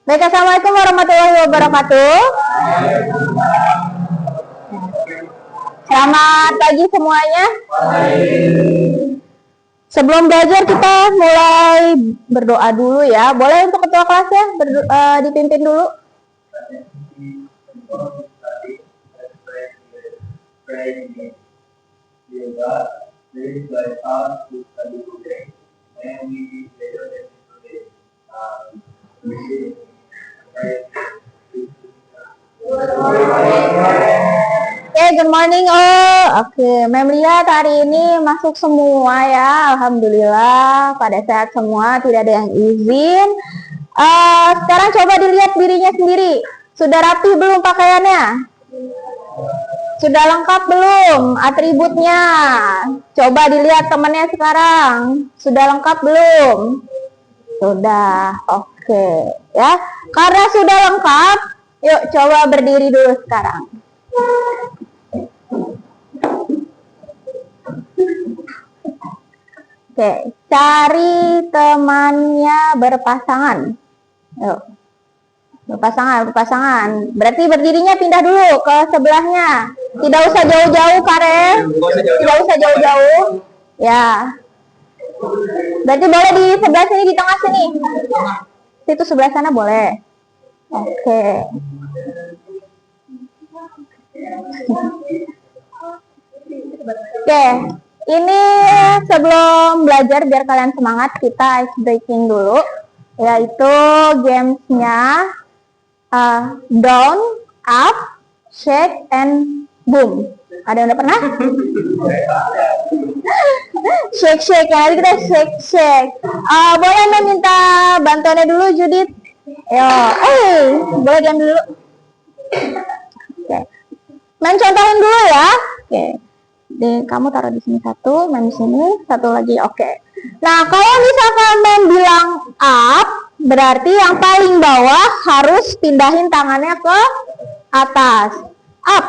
Baik, assalamualaikum warahmatullahi wabarakatuh. Selamat pagi semuanya. Sebelum belajar kita mulai berdoa dulu ya. Boleh untuk ketua kelasnya dipimpin dulu. Good morning Oke, Mem lihat hari ini masuk semua ya. Alhamdulillah pada sehat semua, tidak ada yang izin. Sekarang coba dilihat dirinya sendiri. Sudah rapi belum pakaiannya? Sudah lengkap belum atributnya? Coba dilihat temannya sekarang. Sudah lengkap belum? Sudah. Oke, ya. Karena sudah lengkap, yuk coba berdiri dulu sekarang. Oke, cari temannya berpasangan. Yuk. Berpasangan. Berarti berdirinya pindah dulu ke sebelahnya. Tidak usah jauh-jauh, Karen. Tidak usah jauh-jauh. Ya. Berarti boleh di sebelah sini, di tengah sini. Situ sebelah sana boleh. Oke. Oke. Ini sebelum belajar biar kalian semangat, kita ice breaking dulu, yaitu gamesnya down, up, shake, and boom. Ada yang udah pernah? Shake, nanti kita shake. Boleh meminta bantuannya dulu, Judith? Yo, boleh diam dulu. Oke. Main contohin dulu ya. Oke. Kamu taruh di sini satu, main di sini, satu lagi, oke. Nah, kalau misalkan main bilang up, berarti yang paling bawah harus pindahin tangannya ke atas. Up.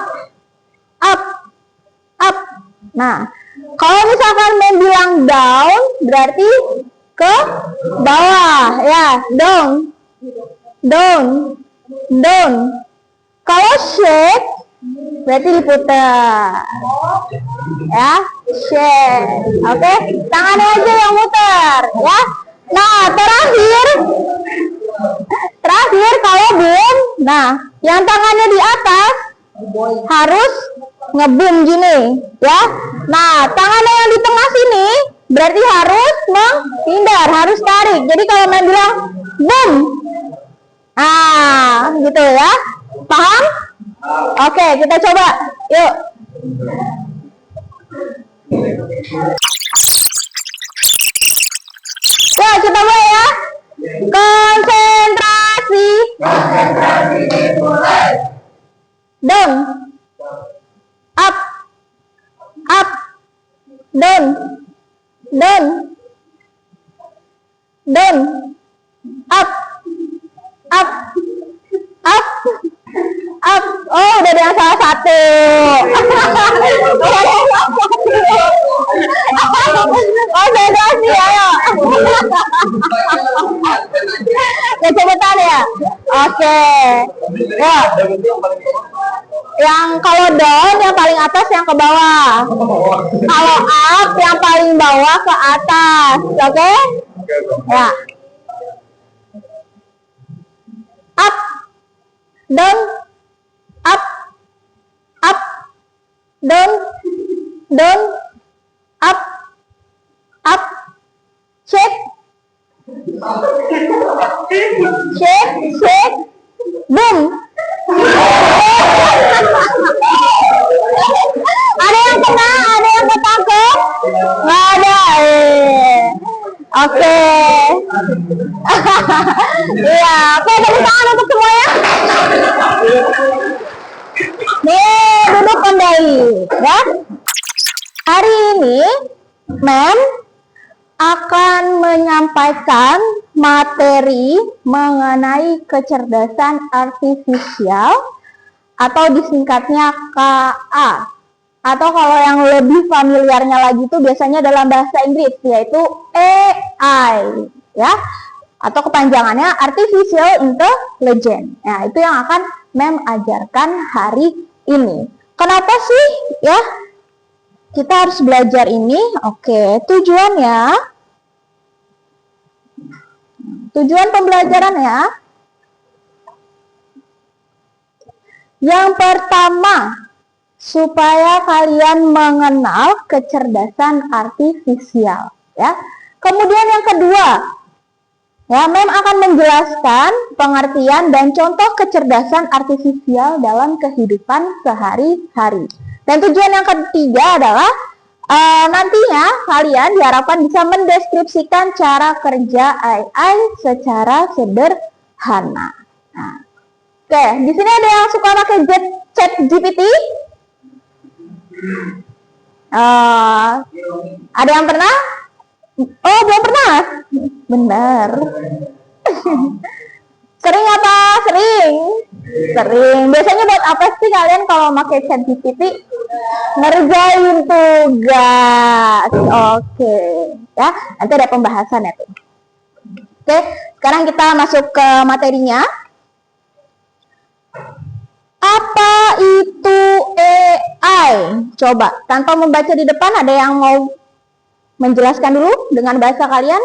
Nah, kalau misalkan main bilang down, berarti ke bawah, ya, down. Kalau shake, berarti diputar, ya, shake, oke, tangannya aja yang muter, ya. Nah, terakhir kalau boom, nah, yang tangannya di atas harus ngebum gini, ya. Nah, tangannya yang di tengah sini berarti harus menghindar, harus tarik. Jadi kalau main bilang boom, gitu ya, paham? Oke, kita coba. Yuk. Ya, kita mulai ya. Konsentrasi. Down. Up. Down. Up. Oh, udah ada yang salah satu. Konsentrasi, ayo. Kecepatan ya. Oke. Ya. Yang kalau down yang paling atas, yang ke bawah. Kalau up yang paling bawah ke atas. Oke? Ya. Up. Down. Up. Down. Up. Shake. Boom. Ada yang kena, ada yang ketangkep? Nggak ada. Oke. Iya, oke, tepuk tangan untuk semuanya. Nih, duduk kembali, ya. Hari ini, Mem akan menyampaikan materi mengenai kecerdasan artifisial atau disingkatnya KA. Atau kalau yang lebih familiarnya lagi itu biasanya dalam bahasa Inggris, yaitu AI, ya. atau kepanjangannya Artificial Intelligence. Nah, itu yang akan Mem ajarkan hari ini. Kenapa sih ya kita harus belajar ini? Oke, tujuan pembelajaran ya. Yang pertama, supaya kalian mengenal kecerdasan artifisial ya. Kemudian yang kedua, ya, Mem akan menjelaskan pengertian dan contoh kecerdasan artifisial dalam kehidupan sehari-hari. Dan tujuan yang ketiga adalah nantinya kalian diharapkan bisa mendeskripsikan cara kerja AI secara sederhana. Nah, oke, di sini ada yang suka pakai chat GPT? Ada yang pernah? Oh, belum pernah? Benar. Sering apa? Sering. Biasanya buat apa sih kalian kalau pakai chat GPT? Ngerjain tugas. Oke. Ya, nanti ada pembahasan ya tuh. Oke, sekarang kita masuk ke materinya. Apa itu AI? Coba, tanpa membaca di depan, ada yang mau menjelaskan dulu dengan bahasa kalian?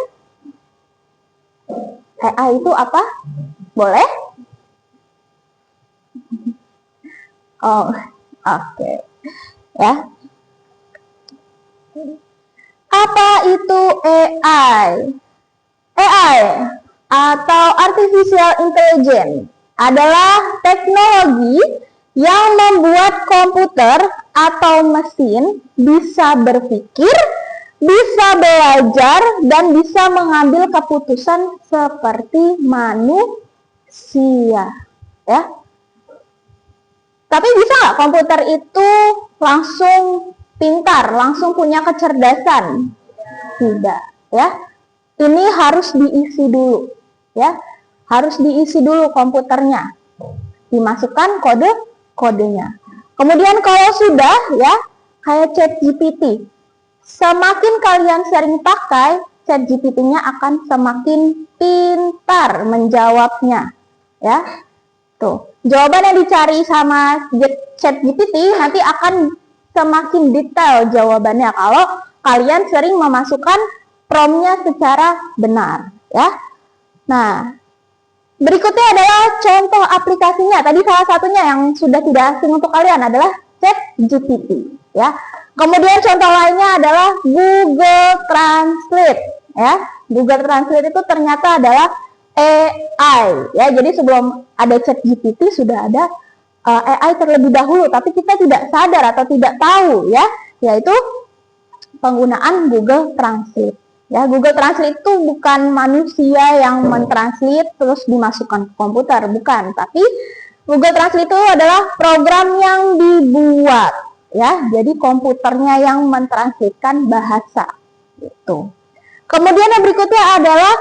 AI itu apa? Boleh? Oh, oke. Ya. Apa itu AI? AI atau Artificial Intelligence adalah teknologi yang membuat komputer atau mesin bisa berpikir, bisa belajar, dan bisa mengambil keputusan seperti manusia. Ya. Tapi bisa nggak komputer itu langsung pintar, langsung punya kecerdasan? Tidak. Ya. Ini harus diisi dulu. Ya. Harus diisi dulu komputernya. Dimasukkan kodenya. Kemudian kalau sudah, ya, kayak ChatGPT. Semakin kalian sering pakai, ChatGPT-nya akan semakin pintar menjawabnya. Ya. Tuh, jawaban yang dicari sama ChatGPT nanti akan semakin detail jawabannya kalau kalian sering memasukkan prompt-nya secara benar, ya. Nah, berikutnya adalah contoh aplikasinya. Tadi salah satunya yang sudah tidak asing untuk kalian adalah ChatGPT, ya. Kemudian contoh lainnya adalah Google Translate, ya. Google Translate itu ternyata adalah AI, ya. Jadi sebelum ada ChatGPT sudah ada AI terlebih dahulu, tapi kita tidak sadar atau tidak tahu, ya, yaitu penggunaan Google Translate. Ya, Google Translate itu bukan manusia yang mentranslate terus dimasukkan ke komputer, bukan. Tapi Google Translate itu adalah program yang dibuat, ya. Jadi komputernya yang mentranslatekan bahasa. Gitu. Kemudian yang berikutnya adalah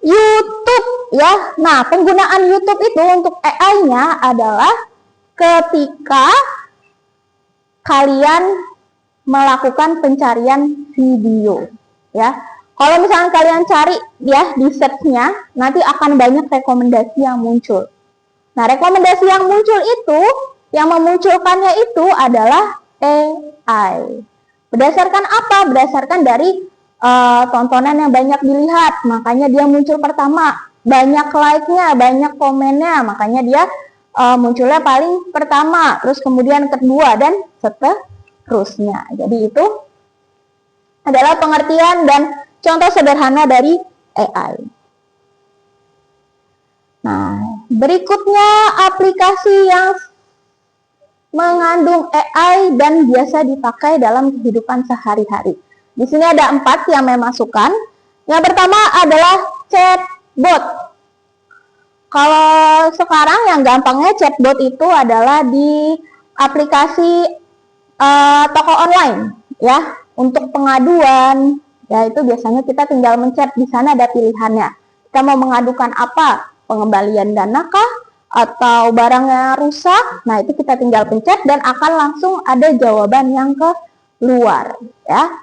YouTube, ya. Nah, penggunaan YouTube itu untuk AI-nya adalah ketika kalian melakukan pencarian video. Ya, kalau misalnya kalian cari ya di search-nya, nanti akan banyak rekomendasi yang muncul. Nah, rekomendasi yang muncul itu, yang memunculkannya itu adalah AI. Berdasarkan apa? Berdasarkan dari tontonan yang banyak dilihat, makanya dia muncul pertama. Banyak like-nya, banyak komennya, makanya dia munculnya paling pertama, terus kemudian kedua, dan seterusnya. Jadi itu adalah pengertian dan contoh sederhana dari AI. Nah, berikutnya aplikasi yang mengandung AI dan biasa dipakai dalam kehidupan sehari-hari. Di sini ada 4 yang saya masukkan. Yang pertama adalah chatbot. Kalau sekarang yang gampangnya chatbot itu adalah di aplikasi toko online, ya. Untuk pengaduan, ya itu biasanya kita tinggal mencet, di sana ada pilihannya. Kita mau mengadukan apa? Pengembalian dana kah? Atau barangnya rusak? Nah, itu kita tinggal pencet dan akan langsung ada jawaban yang keluar, ya.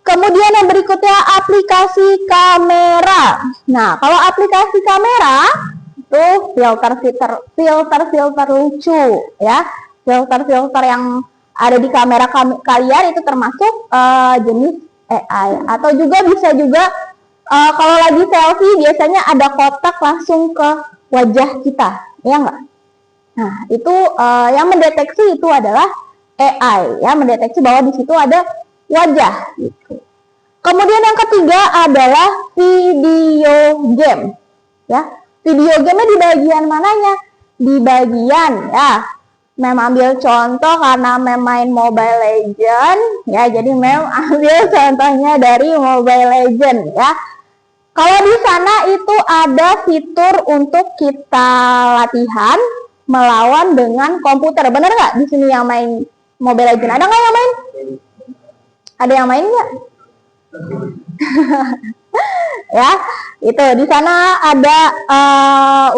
Kemudian yang berikutnya aplikasi kamera. Nah, kalau aplikasi kamera itu filter lucu ya. Filter yang ada di kamera kalian itu termasuk jenis AI. Atau juga bisa juga kalau lagi selfie biasanya ada kotak langsung ke wajah kita, ya enggak? Nah, itu yang mendeteksi itu adalah AI ya, mendeteksi bahwa di situ ada wajah gitu. Kemudian yang ketiga adalah video game ya. Video game-nya di bagian mananya? Di bagian ya. Mem ambil contoh karena Mem main Mobile Legend ya, jadi Mem ambil contohnya dari Mobile Legend ya. Kalau di sana itu ada fitur untuk kita latihan melawan dengan komputer, bener nggak? Di sini yang main Mobile Legend ada nggak yang main? Ada yang main nggak? Ya, itu di sana ada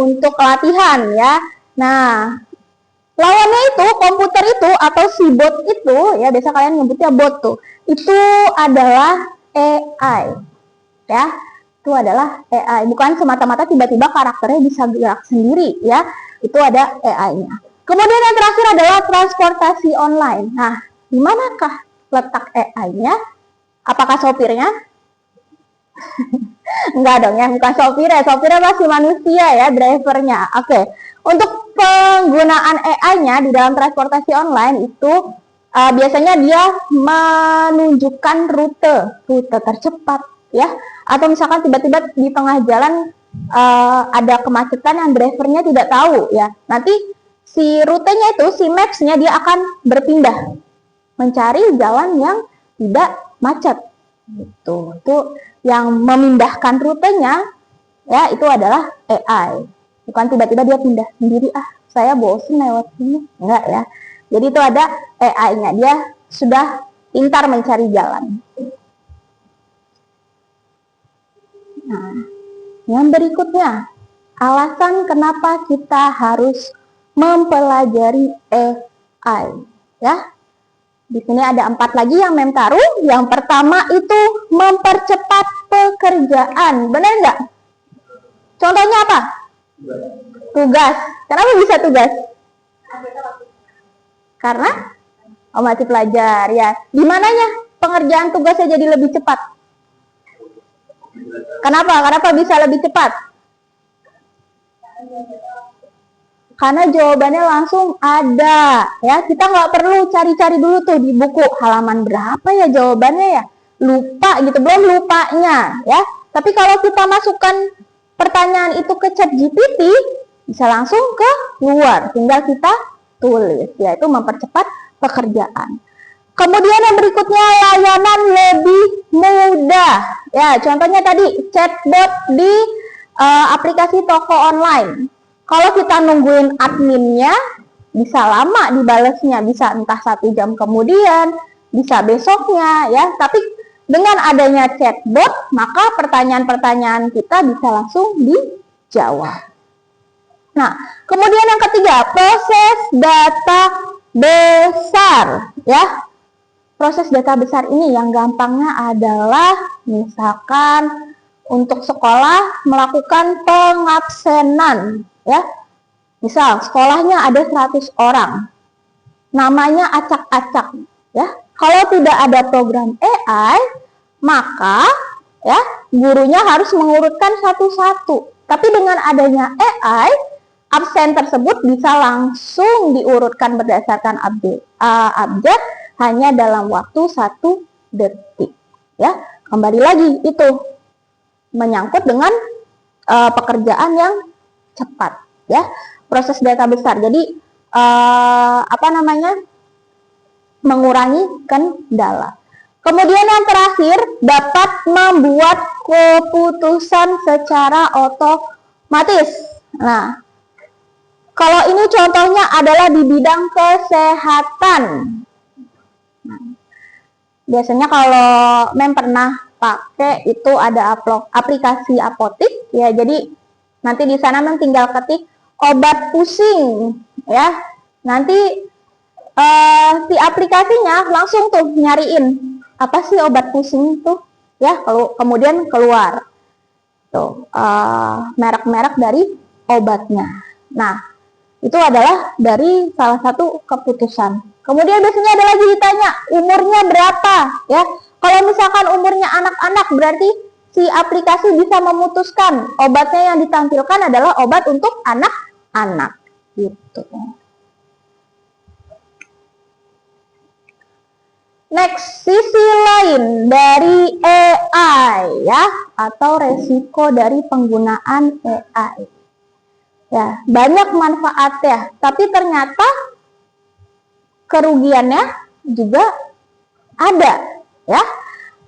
untuk latihan ya. Nah, lawannya itu komputer itu atau si bot itu ya, biasa kalian nyebutnya bot tuh, itu adalah AI ya. Itu adalah AI, bukan semata-mata tiba-tiba karakternya bisa gerak sendiri ya. Itu ada AI-nya. Kemudian yang terakhir adalah transportasi online. Nah, di manakah letak AI-nya? Apakah sopirnya? Enggak dong ya, bukan sopirnya. Sopirnya masih manusia ya, drivernya. Oke. Untuk penggunaan AI-nya di dalam transportasi online itu biasanya dia menunjukkan rute tercepat ya. Atau misalkan tiba-tiba di tengah jalan ada kemacetan yang drivernya tidak tahu ya. Nanti si rutenya itu, si maps-nya dia akan berpindah mencari jalan yang tidak macet. Gitu. Itu yang memindahkan rutenya ya, itu adalah AI. Bukan tiba-tiba dia pindah sendiri, saya bosen lewat sini. Enggak ya. Jadi itu ada AI-nya, dia sudah pintar mencari jalan. Nah, yang berikutnya, alasan kenapa kita harus mempelajari AI ya. Di sini ada 4 lagi yang Mem taruh. Yang pertama itu mempercepat pekerjaan. Benar nggak? Contohnya apa? Tugas. Kenapa bisa tugas? Karena masih pelajar ya. Di mananya pengerjaan tugasnya jadi lebih cepat? Kenapa? Kenapa bisa lebih cepat? Karena jawabannya langsung ada ya. Kita nggak perlu cari-cari dulu tuh di buku halaman berapa ya jawabannya ya. Lupa gitu, belum lupanya ya. Tapi kalau kita masukkan pertanyaan itu ke ChatGPT, bisa langsung ke luar. Tinggal kita tulis, yaitu mempercepat pekerjaan. Kemudian yang berikutnya, layanan lebih mudah. Ya, contohnya tadi chatbot di aplikasi toko online. Kalau kita nungguin adminnya, bisa lama dibalesnya, bisa entah 1 jam kemudian, bisa besoknya ya. Tapi dengan adanya chatbot, maka pertanyaan-pertanyaan kita bisa langsung dijawab. Nah, kemudian yang ketiga, proses data besar ya. Proses data besar ini yang gampangnya adalah misalkan untuk sekolah melakukan pengabsenan ya. Misal sekolahnya ada 100 orang. Namanya acak-acak ya. Kalau tidak ada program AI, maka ya gurunya harus mengurutkan satu-satu. Tapi dengan adanya AI, absen tersebut bisa langsung diurutkan berdasarkan abjad hanya dalam waktu 1 detik ya. Kembali lagi itu menyangkut dengan pekerjaan yang cepat ya, proses data besar. Jadi mengurangi kendala. Kemudian yang terakhir, dapat membuat keputusan secara otomatis. Nah, kalau ini contohnya adalah di bidang kesehatan. Biasanya kalau Mem pernah pakai itu ada aplikasi apotik ya. Jadi nanti di sana Mem tinggal ketik obat pusing ya. Nanti si aplikasinya langsung tuh nyariin apa sih obat pusing itu? Ya, kalau kemudian keluar tuh merek-merek dari obatnya. Nah, itu adalah dari salah satu keputusan. Kemudian biasanya ada lagi ditanya umurnya berapa, ya. Kalau misalkan umurnya anak-anak, berarti si aplikasi bisa memutuskan obatnya yang ditampilkan adalah obat untuk anak-anak, gitu. Next, sisi lain dari AI, ya, atau resiko dari penggunaan AI. Ya, banyak manfaatnya, tapi ternyata kerugiannya juga ada, ya.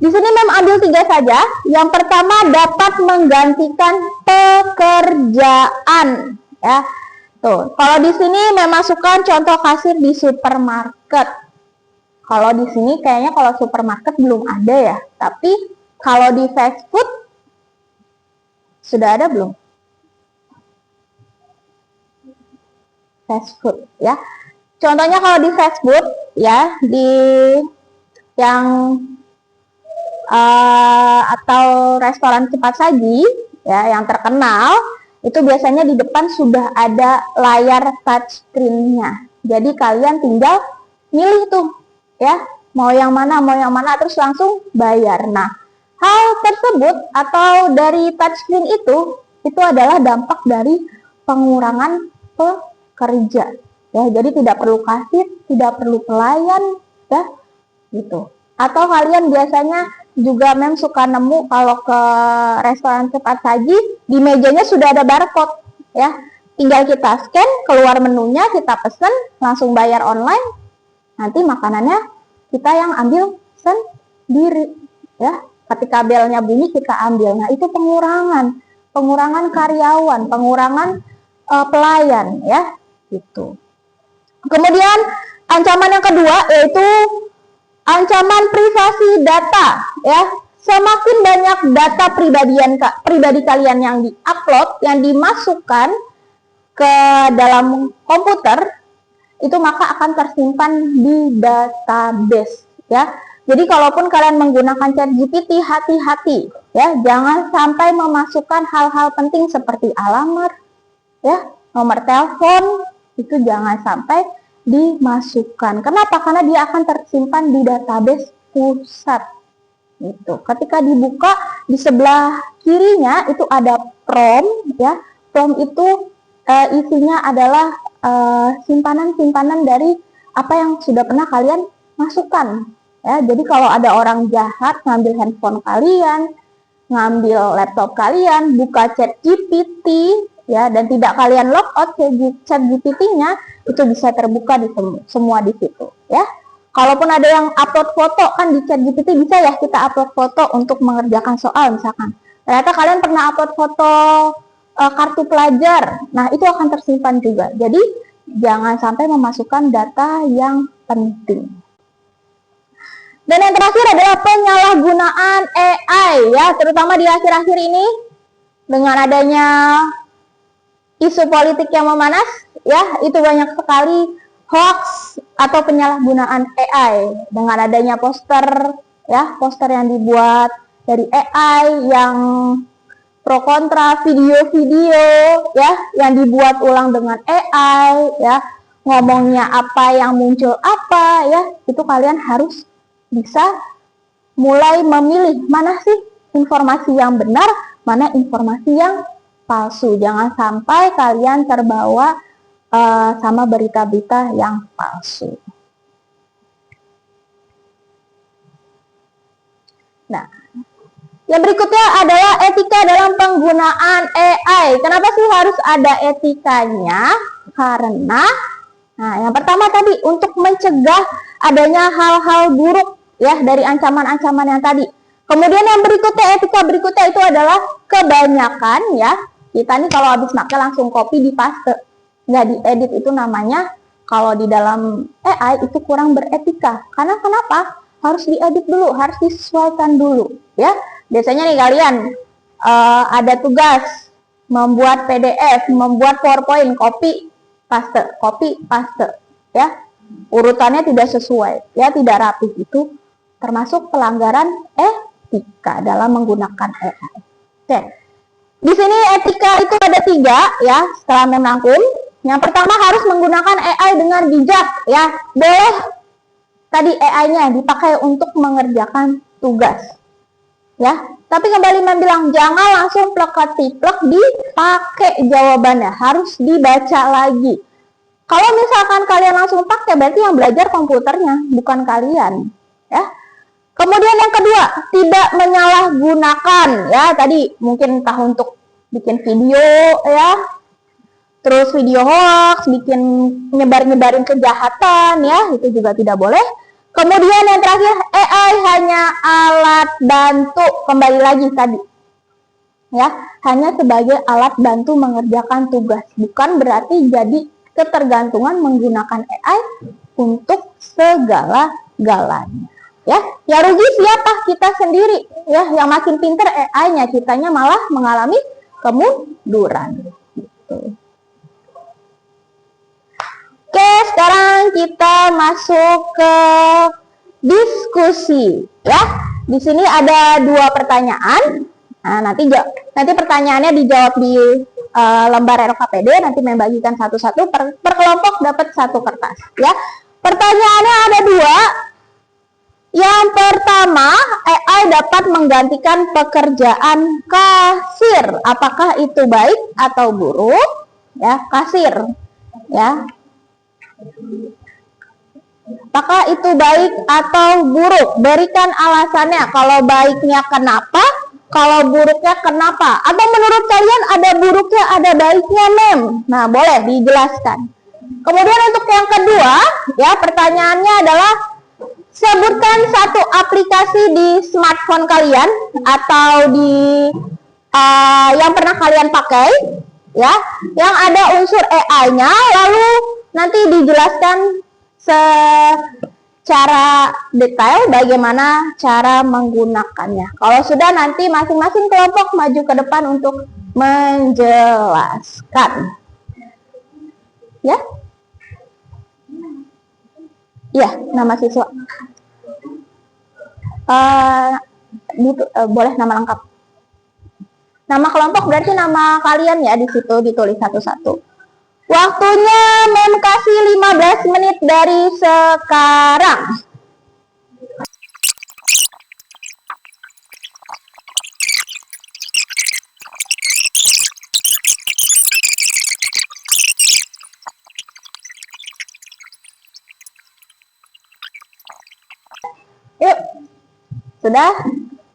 Di sini Mem ambil 3 saja. Yang pertama, dapat menggantikan pekerjaan, ya. Tuh, kalau di sini Mem masukkan contoh kasir di supermarket. Kalau di sini kayaknya kalau supermarket belum ada ya, tapi kalau di fast food sudah ada belum? Fast food, ya. Contohnya kalau di fast food, ya, di yang atau restoran cepat saji, ya, yang terkenal, itu biasanya di depan sudah ada layar touchscreen-nya. Jadi kalian tinggal milih tuh, ya, mau yang mana, terus langsung bayar. Nah, hal tersebut atau dari touchscreen itu adalah dampak dari pengurangan pekerja, ya. Jadi tidak perlu kasir, tidak perlu pelayan, ya, gitu. Atau kalian biasanya juga Mem suka nemu kalau ke restoran cepat saji, di mejanya sudah ada barcode, ya. Tinggal kita scan, keluar menunya, kita pesen, langsung bayar online. Nanti makanannya kita yang ambil sendiri, ya. Ketika belnya bunyi kita ambil. Nah, itu pengurangan karyawan, pengurangan pelayan, ya, gitu. Kemudian ancaman yang kedua yaitu ancaman privasi data, ya. Semakin banyak data pribadi kalian yang diupload, yang dimasukkan ke dalam komputer, itu maka akan tersimpan di database, ya. Jadi kalaupun kalian menggunakan ChatGPT, hati-hati, ya, jangan sampai memasukkan hal-hal penting seperti alamat, ya, nomor telepon, itu jangan sampai dimasukkan. Kenapa? Karena dia akan tersimpan di database pusat. Gitu. Ketika dibuka, di sebelah kirinya itu ada prompt, ya. Prompt itu isinya adalah simpanan-simpanan dari apa yang sudah pernah kalian masukkan, ya. Jadi kalau ada orang jahat ngambil handphone kalian, ngambil laptop kalian, buka ChatGPT, ya, dan tidak kalian logout ChatGPT-nya, itu bisa terbuka di semua di situ, ya. Kalaupun ada yang upload foto, kan di ChatGPT bisa ya kita upload foto untuk mengerjakan soal misalkan. Ternyata kalian pernah upload foto kartu pelajar, nah itu akan tersimpan juga. Jadi jangan sampai memasukkan data yang penting. Dan yang terakhir adalah penyalahgunaan AI, ya, terutama di akhir-akhir ini dengan adanya isu politik yang memanas, ya, itu banyak sekali hoax atau penyalahgunaan AI dengan adanya poster, ya, poster yang dibuat dari AI yang pro kontra, video-video, ya, yang dibuat ulang dengan AI, ya, ngomongnya apa, yang muncul apa, ya, itu kalian harus bisa mulai memilih mana sih informasi yang benar, mana informasi yang palsu. Jangan sampai kalian terbawa sama berita-berita yang palsu. Nah, yang berikutnya adalah etika dalam penggunaan AI. Kenapa sih harus ada etikanya? Karena, nah, yang pertama tadi untuk mencegah adanya hal-hal buruk, ya, dari ancaman-ancaman yang tadi. Kemudian yang berikutnya, etika berikutnya itu adalah kebanyakan, ya, kita nih kalau habis makan langsung copy di paste, nggak diedit, itu namanya kalau di dalam AI itu kurang beretika. Karena kenapa? Harus diedit dulu, harus disesuaikan dulu, ya. Biasanya nih kalian ada tugas membuat PDF, membuat PowerPoint, copy paste, ya. Urutannya tidak sesuai, ya, tidak rapi, itu termasuk pelanggaran etika dalam menggunakan AI. Oke. Di sini etika itu ada 3 ya, setelah merangkum. Yang pertama harus menggunakan AI dengan bijak ya. Boleh tadi AI-nya dipakai untuk mengerjakan tugas. Ya, tapi kembali bilang jangan langsung plek-tiplek dipakai jawabannya, harus dibaca lagi. Kalau misalkan kalian langsung pakai, berarti yang belajar komputernya, bukan kalian. Ya. Kemudian yang kedua, tidak menyalahgunakan. Ya, tadi mungkin entah untuk bikin video, ya, terus video hoax, bikin nyebarin kejahatan, ya, itu juga tidak boleh. Kemudian yang terakhir, AI hanya alat bantu, kembali lagi tadi. Ya, hanya sebagai alat bantu mengerjakan tugas, bukan berarti jadi ketergantungan menggunakan AI untuk segala-galanya. Ya, yang rugi siapa? Kita sendiri. Ya, yang makin pinter AI-nya, kitanya malah mengalami kemunduran. Gitu. Oke, sekarang kita masuk ke diskusi. Ya, di sini ada 2 pertanyaan. Nah, nanti pertanyaannya dijawab di lembar LKPD, nanti membagikan satu-satu per kelompok dapat 1 kertas. Ya, pertanyaannya ada 2. Yang pertama, AI dapat menggantikan pekerjaan kasir. Apakah itu baik atau buruk? Ya, kasir. Ya. Apakah itu baik atau buruk? Berikan alasannya. Kalau baiknya kenapa? Kalau buruknya kenapa? Atau menurut kalian ada buruknya, ada baiknya, Mem? Nah, boleh dijelaskan. Kemudian untuk yang kedua, ya, pertanyaannya adalah sebutkan 1 aplikasi di smartphone kalian atau di yang pernah kalian pakai, ya, yang ada unsur AI-nya, lalu nanti dijelaskan secara detail bagaimana cara menggunakannya. Kalau sudah, nanti masing-masing kelompok maju ke depan untuk menjelaskan. Ya? Iya, nama siswa. Boleh nama lengkap. Nama kelompok berarti nama kalian ya, di situ ditulis satu-satu. Waktunya Mem kasih 15 menit dari sekarang. Yuk, sudah?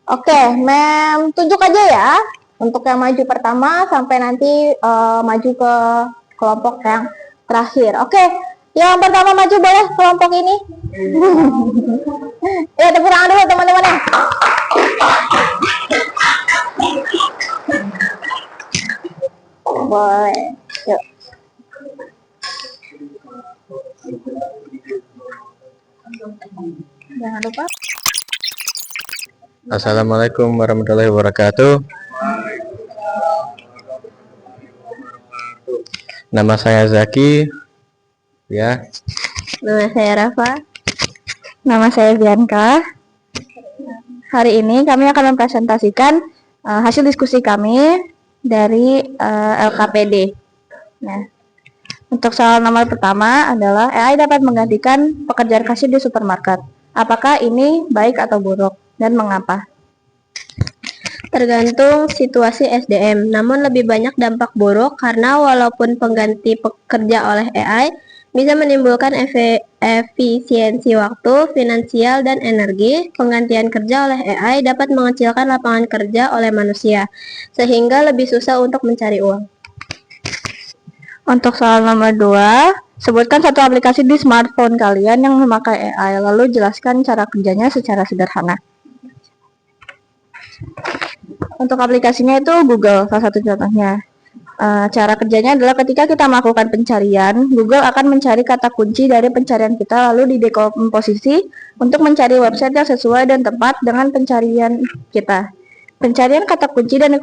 Oke, Mem tunjuk aja ya untuk yang maju pertama sampai nanti maju ke kelompok yang terakhir. Oke, yang pertama maju boleh kelompok ini. Ya, tepuk tangan dulu teman-teman ya. Boleh. Yuk. Jangan lupa. Assalamualaikum warahmatullahi wabarakatuh. Nama saya Zaki. Ya. Nama saya Rafa. Nama saya Bianca. Hari ini kami akan mempresentasikan hasil diskusi kami dari LKPD. Nah, untuk soal nomor pertama adalah AI dapat menggantikan pekerjaan kasir di supermarket. Apakah ini baik atau buruk dan mengapa? Tergantung situasi SDM, namun lebih banyak dampak buruk karena walaupun pengganti pekerja oleh AI bisa menimbulkan efisiensi waktu, finansial, dan energi, penggantian kerja oleh AI dapat mengecilkan lapangan kerja oleh manusia, sehingga lebih susah untuk mencari uang. Untuk soal nomor 2, sebutkan 1 aplikasi di smartphone kalian yang memakai AI, lalu jelaskan cara kerjanya secara sederhana. Untuk aplikasinya itu Google, salah satu contohnya. Cara kerjanya adalah ketika kita melakukan pencarian, Google akan mencari kata kunci dari pencarian kita, lalu didekomposisi untuk mencari website yang sesuai dan tepat dengan pencarian kita. Pencarian kata kunci dan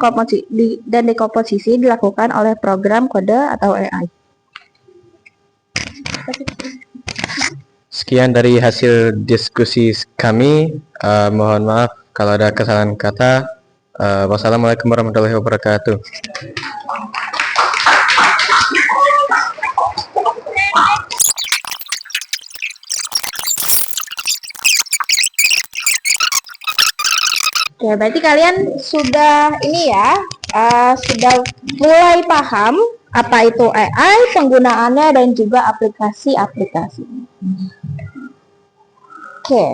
dekomposisi dilakukan oleh program kode atau AI. Sekian dari hasil diskusi kami. Mohon maaf kalau ada kesalahan kata. Wassalamualaikum warahmatullahi wabarakatuh. Oke, berarti kalian sudah ini ya, sudah mulai paham apa itu AI, penggunaannya dan juga aplikasi-aplikasi. Oke.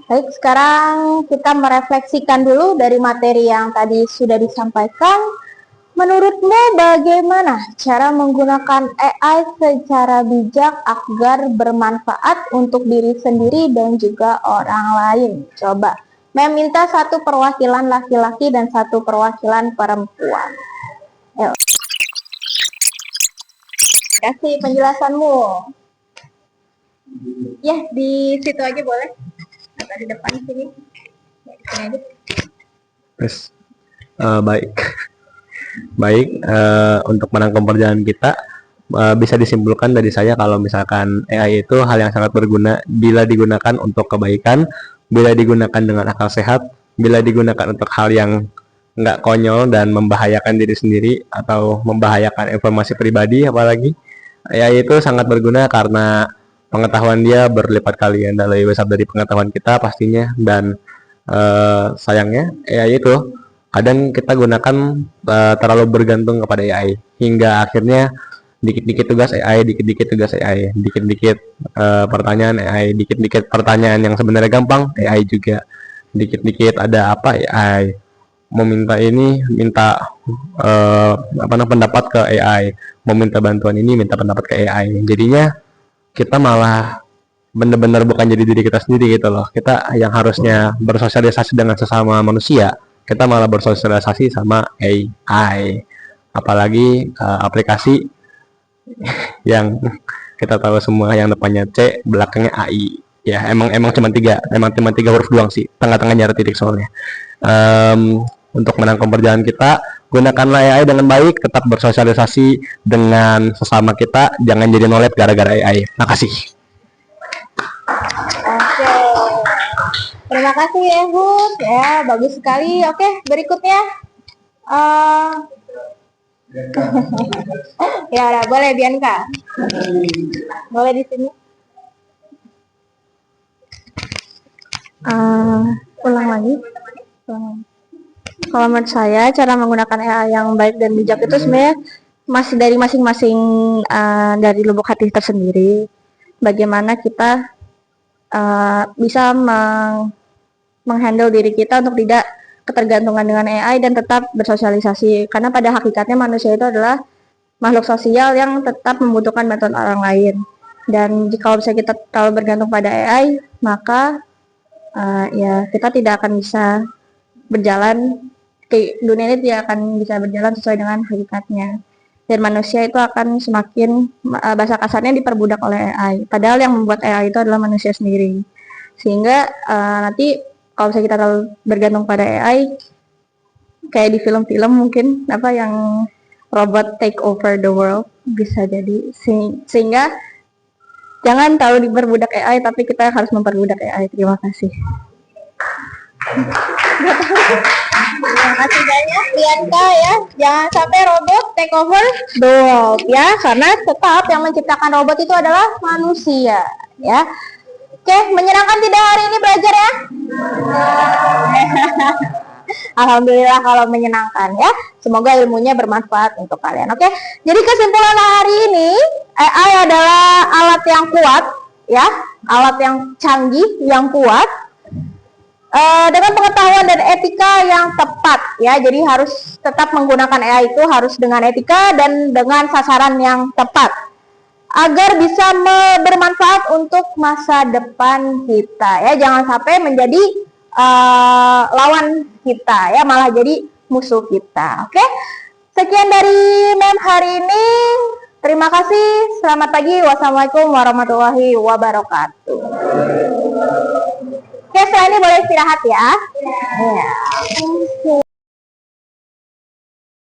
Baik, sekarang kita merefleksikan dulu dari materi yang tadi sudah disampaikan. Menurutmu bagaimana cara menggunakan AI secara bijak agar bermanfaat untuk diri sendiri dan juga orang lain? Coba, Mem minta satu perwakilan laki-laki dan satu perwakilan perempuan. Ayo. Kasih penjelasanmu. Ya, di situ aja boleh. Atau di depan sini. Ya, di sini aja. Yes. Baik. Baik, untuk menangkap perjalanan kita bisa disimpulkan dari saya kalau misalkan AI itu hal yang sangat berguna bila digunakan untuk kebaikan, bila digunakan dengan akal sehat, bila digunakan untuk hal yang nggak konyol dan membahayakan diri sendiri atau membahayakan informasi pribadi. Apalagi AI itu sangat berguna karena pengetahuan dia berlipat kali dan lebih besar dari pengetahuan kita pastinya. Dan sayangnya AI itu kadang kita gunakan terlalu bergantung kepada AI hingga akhirnya dikit-dikit tugas AI, dikit-dikit tugas AI, dikit-dikit pertanyaan AI, dikit-dikit pertanyaan yang sebenarnya gampang AI juga, dikit-dikit ada apa AI mau minta ini, minta pendapat ke AI, mau minta bantuan ini, minta pendapat ke AI. Jadinya kita malah benar-benar bukan jadi diri kita sendiri gitu loh. Kita yang harusnya bersosialisasi dengan sesama manusia, kita malah bersosialisasi sama AI, apalagi aplikasi yang kita tahu semua yang depannya C belakangnya AI. Ya emang cuma tiga huruf doang sih, tengah-tengahnya ada titik soalnya. Untuk menangkap perjalanan kita, gunakanlah AI dengan baik, tetap bersosialisasi dengan sesama kita, jangan jadi nolep gara-gara AI. Makasih. Oke. Terima kasih ya Hud, ya bagus sekali. Oke, berikutnya, ya udah, boleh Bianca, boleh di sini. Ulang lagi. Kalau menurut saya cara menggunakan AI yang baik dan bijak itu sebenarnya masih dari masing-masing dari lubuk hati tersendiri. Bagaimana kita bisa menghandle diri kita untuk tidak ketergantungan dengan AI dan tetap bersosialisasi. Karena pada hakikatnya manusia itu adalah makhluk sosial yang tetap membutuhkan bantuan orang lain. Dan jika misalnya kita terlalu bergantung pada AI, maka ya kita tidak akan bisa berjalan, dunia ini tidak akan bisa berjalan sesuai dengan hakikatnya. Dan manusia itu akan semakin, bahasa kasarnya, diperbudak oleh AI. Padahal yang membuat AI itu adalah manusia sendiri. Sehingga nanti kalau misalnya kita terlalu bergantung pada AI, kayak di film-film mungkin yang robot take over the world, bisa jadi. Sehingga jangan terlalu diperbudak AI, tapi kita harus memperbudak AI. Terima kasih. Terima kasih banyak Bianca ya. Jangan sampai robot take over the world ya, karena tetap yang menciptakan robot itu adalah manusia ya. Oke, menyenangkan tidak hari ini belajar ya? Alhamdulillah kalau menyenangkan ya. Semoga ilmunya bermanfaat untuk kalian. Oke, jadi kesimpulan hari ini, AI adalah alat yang kuat ya, alat yang canggih, yang kuat, dengan pengetahuan dan etika yang tepat ya. Jadi harus tetap menggunakan AI itu harus dengan etika dan dengan sasaran yang tepat agar bisa bermanfaat untuk masa depan kita ya. Jangan sampai menjadi lawan kita ya, malah jadi musuh kita. Oke, sekian dari Mem hari ini. Terima kasih. Selamat pagi. Wassalamualaikum warahmatullahi wabarakatuh. Oke, setelah ini boleh istirahat ya. Ya.